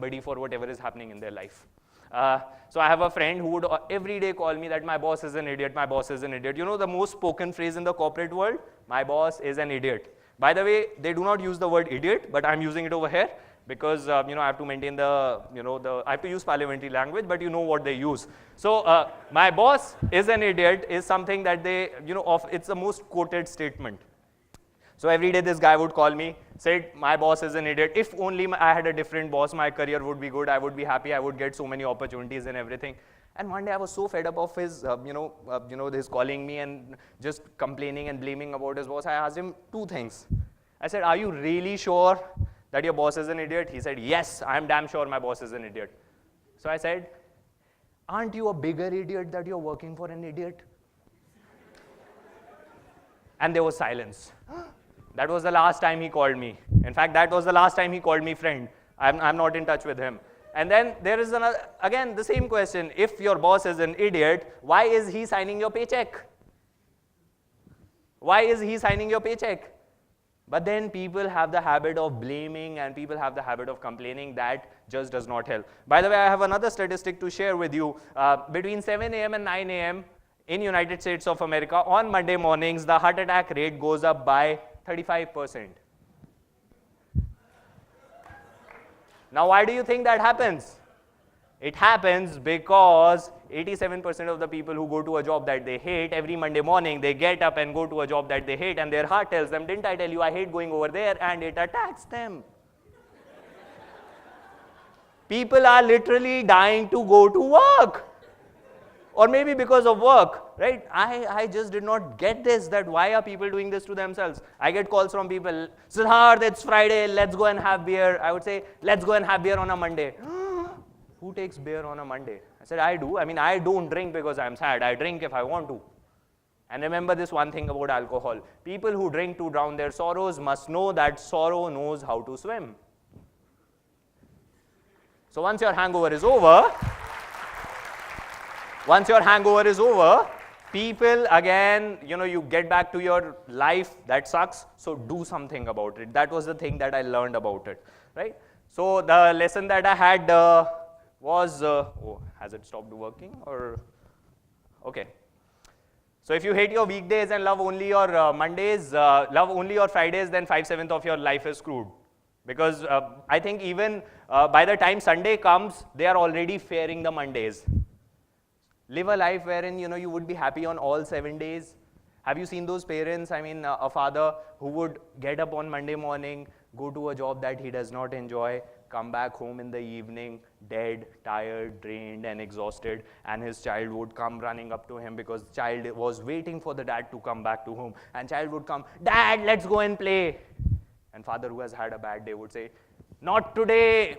somebody for whatever is happening in their life. So I have a friend who would every day call me that my boss is an idiot, my boss is an idiot. You know the most spoken phrase in the corporate world? My boss is an idiot. By the way, they do not use the word idiot, but I'm using it over here because I have to maintain I have to use parliamentary language, but you know what they use. So my boss is an idiot is something that they, it's the most quoted statement. So every day this guy would call me, said, my boss is an idiot. If only I had a different boss, my career would be good, I would be happy, I would get so many opportunities and everything. And one day I was so fed up of his, his calling me and just complaining and blaming about his boss. I asked him two things. I said, are you really sure that your boss is an idiot? He said, yes, I'm damn sure my boss is an idiot. So I said, aren't you a bigger idiot that you're working for an idiot? And there was silence. That was the last time he called me. In fact, that was the last time he called me friend. I'm not in touch with him. And then there is another, again, the same question. If your boss is an idiot, why is he signing your paycheck? Why is he signing your paycheck? But then people have the habit of blaming and people have the habit of complaining. That just does not help. By the way, I have another statistic to share with you. Between 7 a.m. and 9 a.m. in United States of America, on Monday mornings, the heart attack rate goes up by 35%. Now, why do you think that happens? It happens because 87% of the people who go to a job that they hate, every Monday morning, they get up and go to a job that they hate, and their heart tells them, didn't I tell you I hate going over there? And it attacks them. People are literally dying to go to work. Or maybe because of work, right? I just did not get this, that why are people doing this to themselves? I get calls from people, Siddharth, it's Friday, let's go and have beer. I would say, let's go and have beer on a Monday. Who takes beer on a Monday? I said, I do. I mean, I don't drink because I'm sad. I drink if I want to. And remember this one thing about alcohol. People who drink to drown their sorrows must know that sorrow knows how to swim. So once your hangover is over, people again, you get back to your life that sucks, so do something about it. That was the thing that I learned about it, right? So the lesson that I had was, has it stopped working or, okay. So if you hate your weekdays and love only your Mondays, love only your Fridays, then 5/7 of your life is screwed. Because I think even by the time Sunday comes, they are already fearing the Mondays. Live a life wherein, you would be happy on all 7 days. Have you seen those parents? I mean, a father who would get up on Monday morning, go to a job that he does not enjoy, come back home in the evening, dead, tired, drained, and exhausted, and his child would come running up to him because the child was waiting for the dad to come back to home. And child would come, Dad, let's go and play. And father, who has had a bad day, would say, not today.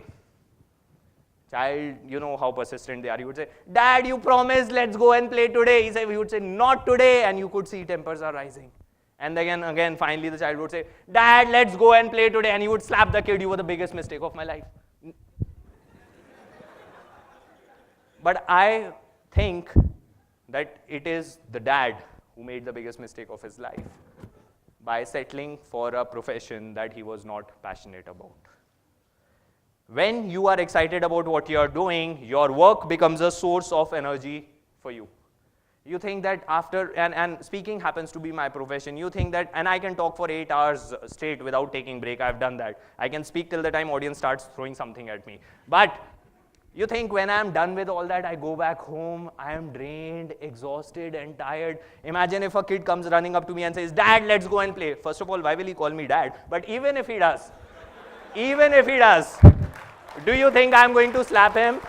Child, you know how persistent they are. He would say, Dad, you promised, let's go and play today. He would say, not today. And you could see tempers are rising. And again, finally the child would say, Dad, let's go and play today. And he would slap the kid. You were the biggest mistake of my life. But I think that it is the dad who made the biggest mistake of his life by settling for a profession that he was not passionate about. When you are excited about what you are doing, your work becomes a source of energy for you. You think that after, and speaking happens to be my profession, you think that, and I can talk for 8 hours straight without taking break, I've done that. I can speak till the time audience starts throwing something at me. But you think when I'm done with all that, I go back home, I am drained, exhausted, and tired. Imagine if a kid comes running up to me and says, Dad, let's go and play. First of all, why will he call me dad? But even if he does, do you think I'm going to slap him?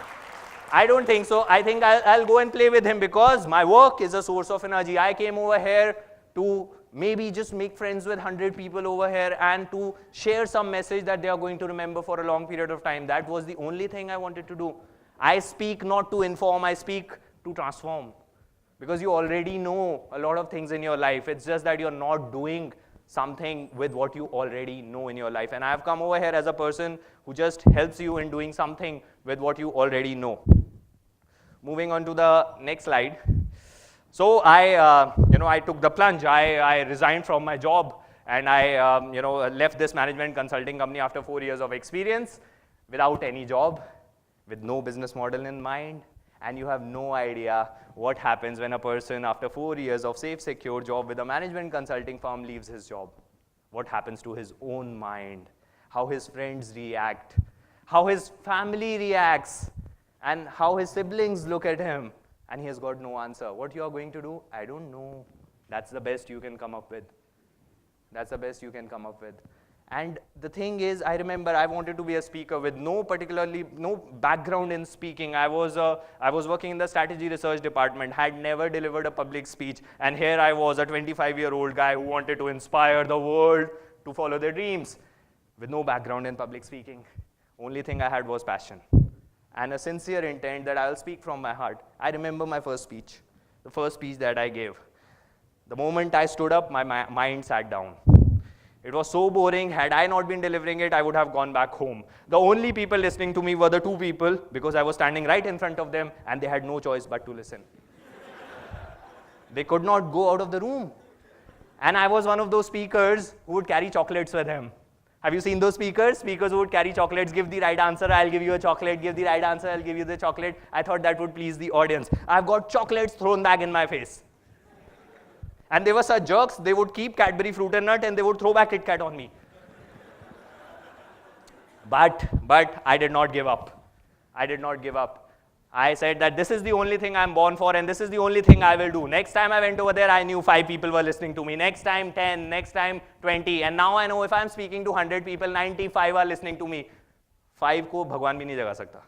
I don't think so. I think I'll go and play with him because my work is a source of energy. I came over here to maybe just make friends with 100 people over here and to share some message that they are going to remember for a long period of time. That was the only thing I wanted to do. I speak not to inform, I speak to transform. Because you already know a lot of things in your life. It's just that you're not doing something with what you already know in your life. And I have come over here as a person who just helps you in doing something with what you already know. Moving on to the next slide. So I took the plunge. I resigned from my job and I left this management consulting company after 4 years of experience. without any job, with no business model in mind, and you have no idea what happens when a person after 4 years of safe, secure job with a management consulting firm leaves his job. What happens to his own mind, how his friends react, how his family reacts, and how his siblings look at him, and he has got no answer. What you are going to do? I don't know. That's the best you can come up with. That's the best you can come up with. And the thing is, I remember I wanted to be a speaker with no background in speaking. I was working in the strategy research department, had never delivered a public speech, and here I was, a 25-year-old guy who wanted to inspire the world to follow their dreams with no background in public speaking. Only thing I had was passion and a sincere intent that I will speak from my heart. I remember my first speech, the first speech that I gave. The moment I stood up, my mind sat down. It was so boring. Had I not been delivering it, I would have gone back home. The only people listening to me were the two people, because I was standing right in front of them and they had no choice but to listen. They could not go out of the room. And I was one of those speakers who would carry chocolates with him. Have you seen those speakers? Speakers who would carry chocolates, give the right answer, I'll give you a chocolate, give the right answer, I'll give you the chocolate. I thought that would please the audience. I've got chocolates thrown back in my face. And they were such jerks, they would keep Cadbury Fruit and Nut and they would throw back Kit Kat on me. But I did not give up. I did not give up. I said that this is the only thing I'm born for and this is the only thing I will do. Next time I went over there, I knew 5 people were listening to me. Next time 10, next time 20. And now I know if I'm speaking to 100 people, 95 are listening to me. 5 ko Bhagwan bhi nahi jaga sakta.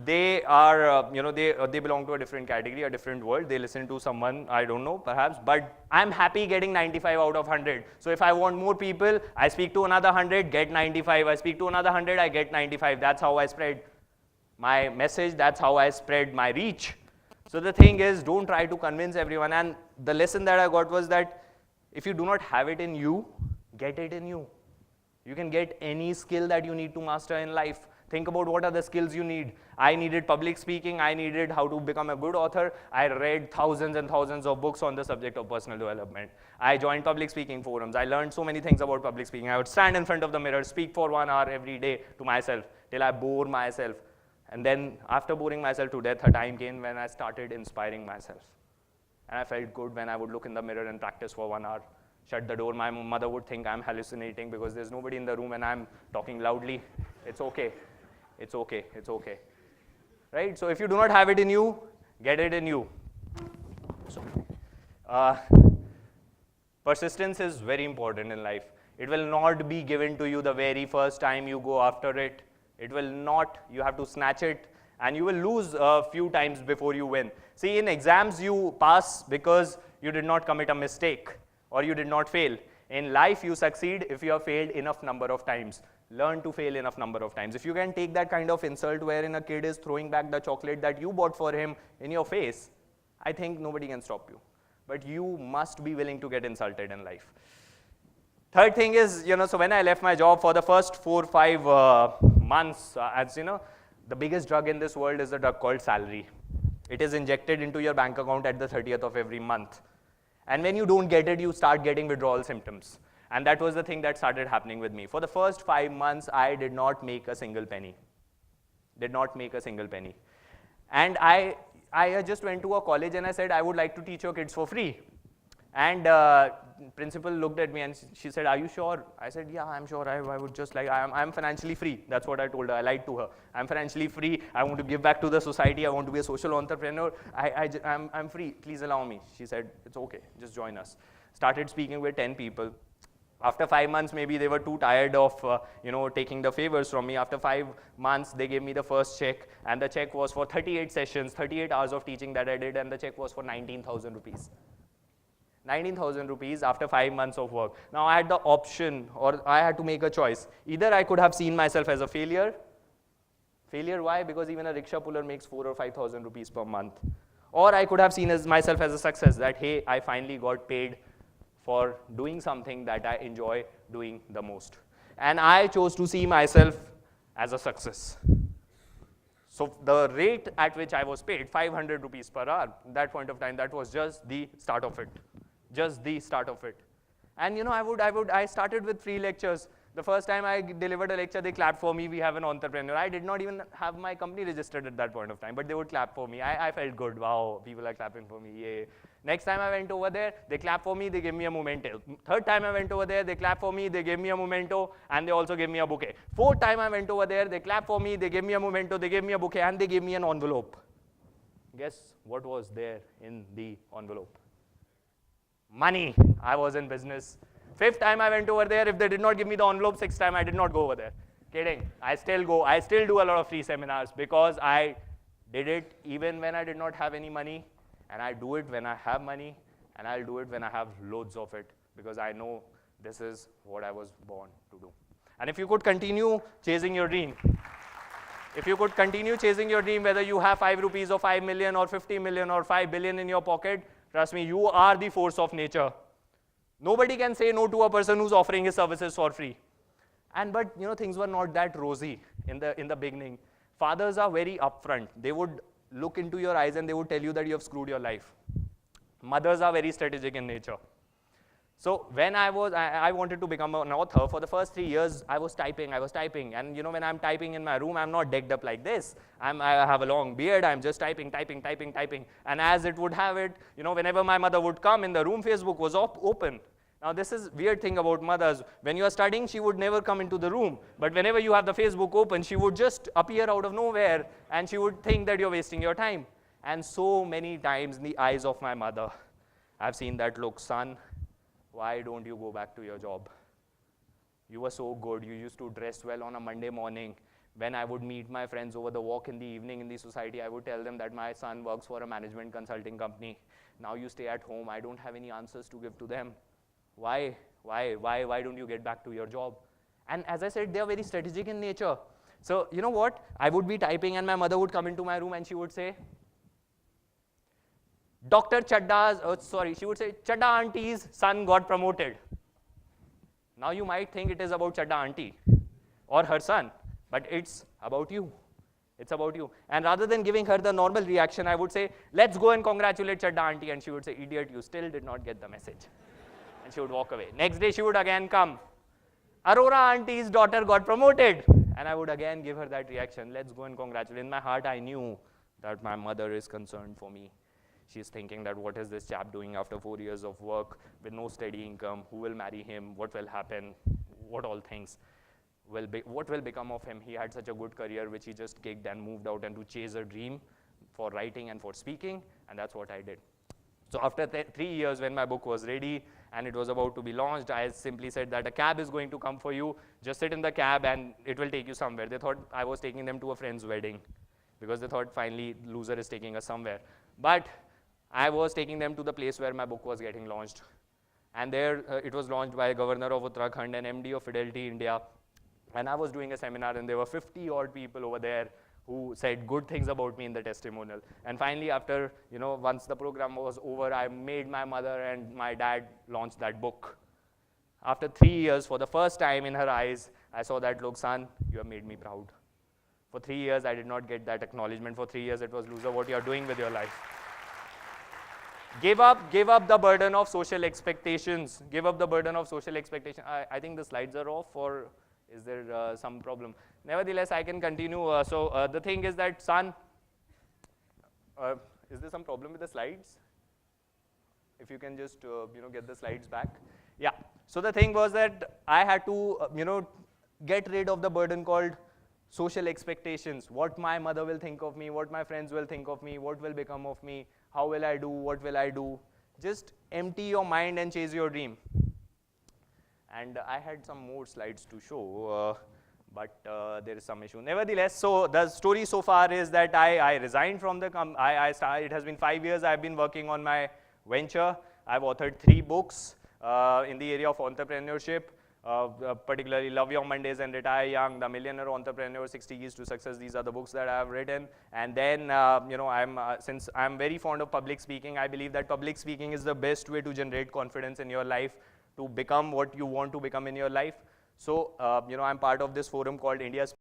They are, they belong to a different category, a different world. They listen to someone, I don't know, perhaps, but I'm happy getting 95 out of 100. So if I want more people, I speak to another 100, get 95. I speak to another 100, I get 95. That's how I spread my message. That's how I spread my reach. So the thing is, don't try to convince everyone. And the lesson that I got was that if you do not have it in you, get it in you. You can get any skill that you need to master in life. Think about what are the skills you need. I needed public speaking. I needed how to become a good author. I read thousands and thousands of books on the subject of personal development. I joined public speaking forums. I learned so many things about public speaking. I would stand in front of the mirror, speak for 1 hour every day to myself till I bore myself. And then after boring myself to death, a time came when I started inspiring myself. And I felt good when I would look in the mirror and practice for 1 hour. Shut the door. My mother would think I'm hallucinating because there's nobody in the room and I'm talking loudly. It's okay. It's okay. It's okay. Right? So if you do not have it in you, get it in you. So, persistence is very important in life. It will not be given to you the very first time you go after it. It will not. You have to snatch it and you will lose a few times before you win. See, in exams you pass because you did not commit a mistake or you did not fail. In life you succeed if you have failed enough number of times. Learn to fail enough number of times. If you can take that kind of insult wherein a kid is throwing back the chocolate that you bought for him in your face, I think nobody can stop you. But you must be willing to get insulted in life. Third thing is, so when I left my job for the first 4 or 5 months, as you know, the biggest drug in this world is the drug called salary. It is injected into your bank account at the 30th of every month. And when you don't get it, you start getting withdrawal symptoms. And that was the thing that started happening with me. For the first 5 months, I did not make a single penny. Did not make a single penny. And I just went to a college and I said, I would like to teach your kids for free. And principal looked at me and she said, are you sure? I said, yeah, I'm sure. I would just like, I'm financially free. That's what I told her. I lied to her. I'm financially free. I want to give back to the society. I want to be a social entrepreneur. I'm free. Please allow me. She said, it's okay. Just join us. Started speaking with 10 people. After 5 months, maybe they were too tired of, taking the favors from me. After 5 months, they gave me the first check, and the check was for 38 sessions, 38 hours of teaching that I did, and the check was for 19,000 rupees. 19,000 rupees after 5 months of work. Now, I had the option, or I had to make a choice. Either I could have seen myself as a failure. Failure, why? Because even a rickshaw puller makes 4,000 or 5,000 rupees per month. Or I could have seen myself as a success, that, hey, I finally got paid for doing something that I enjoy doing the most. And I chose to see myself as a success. So the rate at which I was paid, 500 rupees per hour, at that point of time, that was just the start of it. Just the start of it. And I started with free lectures. The first time I delivered a lecture, they clapped for me. We have an entrepreneur. I did not even have my company registered at that point of time, but they would clap for me. I felt good. Wow, people are clapping for me. Yay. Next time I went over there, they clapped for me. They gave me a memento. Third time I went over there, they clapped for me. They gave me a memento, and they also gave me a bouquet. Fourth time I went over there, they clapped for me. They gave me a memento. They gave me a bouquet, and they gave me an envelope. Guess what was there in the envelope? Money. I was in business. Fifth time I went over there, if they did not give me the envelope, sixth time I did not go over there. Kidding. I still go. I still do a lot of free seminars because I did it even when I did not have any money, and I do it when I have money, and I'll do it when I have loads of it because I know this is what I was born to do. And if you could continue chasing your dream, if you could continue chasing your dream, whether you have 5 rupees or 5 million or 50 million or 5 billion in your pocket, trust me, you are the force of nature. Nobody can say no to a person who's offering his services for free. But things were not that rosy in the beginning. Fathers are very upfront. They would look into your eyes and they would tell you that you have screwed your life. Mothers are very strategic in nature. So when I wanted to become an author, for the first 3 years, I was typing. And when I'm typing in my room, I'm not decked up like this. I have a long beard, I'm just typing. And as it would have it, whenever my mother would come in the room, Facebook was open. Now this is weird thing about mothers. When you are studying, she would never come into the room. But whenever you have the Facebook open, she would just appear out of nowhere and she would think that you're wasting your time. And so many times in the eyes of my mother, I've seen that look, son, why don't you go back to your job? You were so good. You used to dress well on a Monday morning. When I would meet my friends over the walk in the evening in the society, I would tell them that my son works for a management consulting company. Now you stay at home. I don't have any answers to give to them. Why don't you get back to your job? And as I said, they are very strategic in nature. So you know what? I would be typing and my mother would come into my room and she would say, she would say, Chadda auntie's son got promoted. Now you might think it is about Chadda auntie or her son, but it's about you. It's about you. And rather than giving her the normal reaction, I would say, let's go and congratulate Chadda auntie. And she would say, idiot, you still did not get the message. And she would walk away. Next day she would again come. Aurora auntie's daughter got promoted. And I would again give her that reaction. Let's go and congratulate. In my heart, I knew that my mother is concerned for me. She's thinking that what is this chap doing after 4 years of work with no steady income? Who will marry him? What will happen? What all things? What will become of him? He had such a good career which he just kicked and moved out and to chase a dream for writing and for speaking, and that's what I did. So after 3 years, when my book was ready and it was about to be launched, I simply said that a cab is going to come for you. Just sit in the cab and it will take you somewhere. They thought I was taking them to a friend's wedding because they thought finally loser is taking us somewhere. But I was taking them to the place where my book was getting launched. And there it was launched by Governor of Uttarakhand and MD of Fidelity India. And I was doing a seminar and there were 50 odd people over there who said good things about me in the testimonial. And finally after, once the program was over, I made my mother and my dad launch that book. After 3 years, for the first time in her eyes, I saw that look, son, you have made me proud. For 3 years, I did not get that acknowledgement. For 3 years, it was loser, what you are doing with your life. Give up the burden of social expectations. Give up the burden of social expectation. I think the slides are off, or is there some problem? Nevertheless, I can continue. The thing is that, son, is there some problem with the slides? If you can just, get the slides back. Yeah. So the thing was that I had to, get rid of the burden called social expectations. What my mother will think of me, what my friends will think of me, what will become of me, how will I do, what will I do. Just empty your mind and chase your dream. And I had some more slides to show, but there is some issue. Nevertheless, so the story so far is that I resigned from the company. It has been 5 years I've been working on my venture. I've authored 3 books in the area of entrepreneurship. Particularly Love Your Mondays and Retire Young, The Millionaire Entrepreneur, 60 Keys to Success. These are the books that I have written. And then, since I'm very fond of public speaking, I believe that public speaking is the best way to generate confidence in your life, to become what you want to become in your life. So, I'm part of this forum called India's